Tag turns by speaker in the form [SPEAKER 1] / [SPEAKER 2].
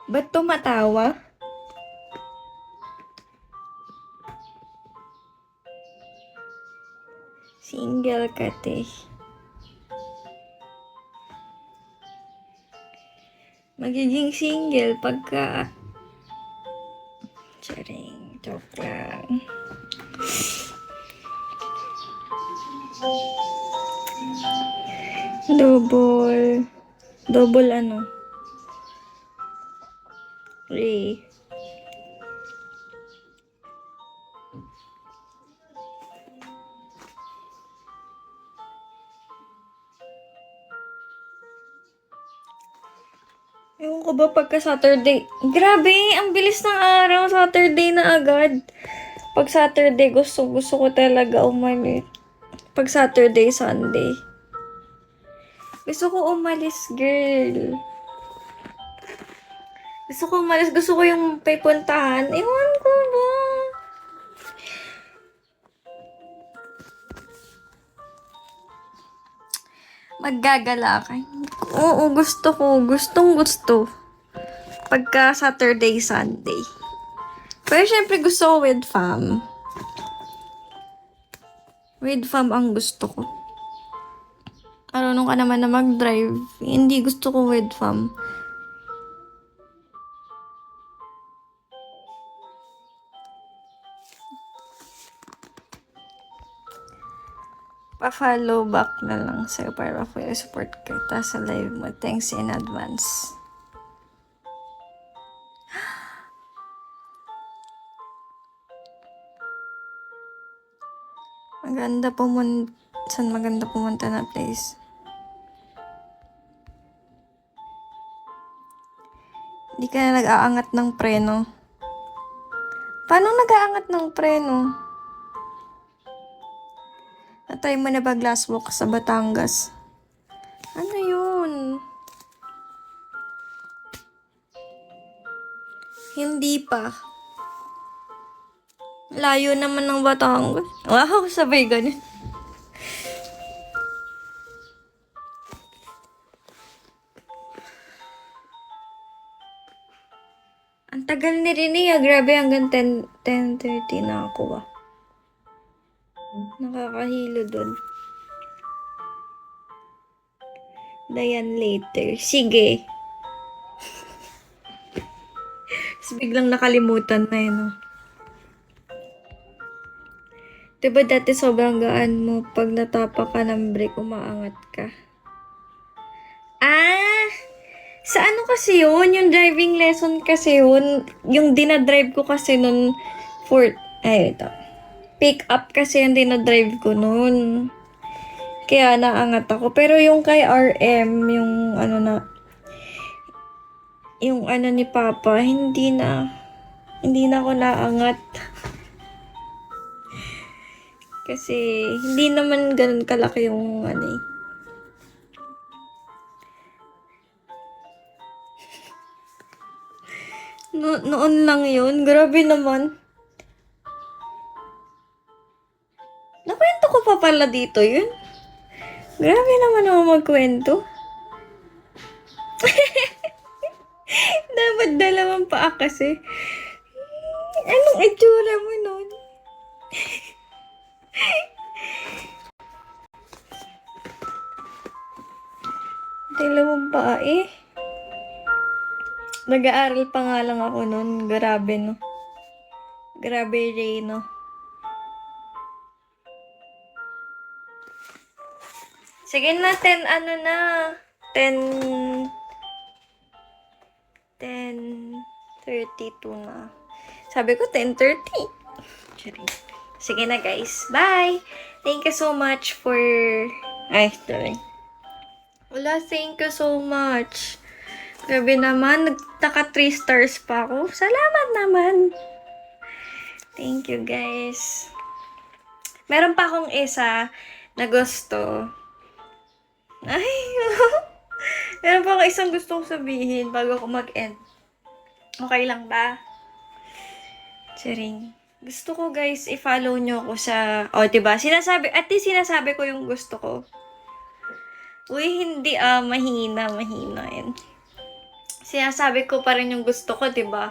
[SPEAKER 1] Ba't tumatawa? Single ka, te. Magiging single pagka... Charing, joke lang. Double. Double ano? Ray. Ewan ko ba pagka Saturday? Grabe, ang bilis ng araw. Saturday na agad. Pag Saturday, gusto ko talaga umalis. Pag Saturday, Sunday. Gusto ko umalis, girl. Gusto ko umalis. Gusto ko yung pipuntahan. Ewan ko ba? Maggagala ka. Oo, gusto ko. Gustong gusto. Pagka Saturday, Sunday. Pero syempre gusto ko with fam. With fam ang gusto ko. Marunong ka naman na mag-drive. Hindi gusto ko with fam. Pa-follow back na lang sa'yo para full support kita sa live mo. Thanks in advance. Saan maganda pumunta na place? Hindi ka na nag-aangat ng preno. Paano nag-aangat ng preno? Natry mo na ba glass walk sa Batangas? Ano yun? Hindi pa. Layo naman ng Batangas. Wow, sabay ganun. Ang tagal ni Rini ah. Grabe, hanggang 10:30 na ako ah. Nakakahilo dun. Dayan later. Sige. Tapos biglang nakalimutan na yun. Diba dati sobrang gaan mo pag natapa ka ng break, umaangat ka? Ah! Sa ano kasi yun? Yung driving lesson kasi yun. Yung dinadrive ko kasi nun ito. Pick up kasi yung dinadrive ko nun. Kaya naangat ako. Pero yung kay RM, yung ni Papa, hindi na ako naangat. Kasi hindi naman ganun kalaki yung noon lang yun. Grabe naman. Nakwento ko pa pala dito yun. Grabe naman ako magkwento. Dapat dalawang paa kasi. Anong itsura mo nun? Dalawang paa eh. Nag-aaral pa nga lang ako nun. Grabe no. Grabe Ray no. Sige na, 10:32 na. Sabi ko 10:30. Sige na guys. Bye! Thank you so much for... sorry. Wala, thank you so much. Grabe naman, nagtaka 3 stars pa ako. Salamat naman. Thank you guys. Meron pa akong isa na gusto. Meron pa akong isang gustong sabihin bago ako mag-end. Okay lang ba? Charing. Gusto ko guys, i-follow nyo ako sa... diba? At least sinasabi ko yung gusto ko. Uy, hindi mahina yan. sinasabi ko pa rin yung gusto ko, 'di ba?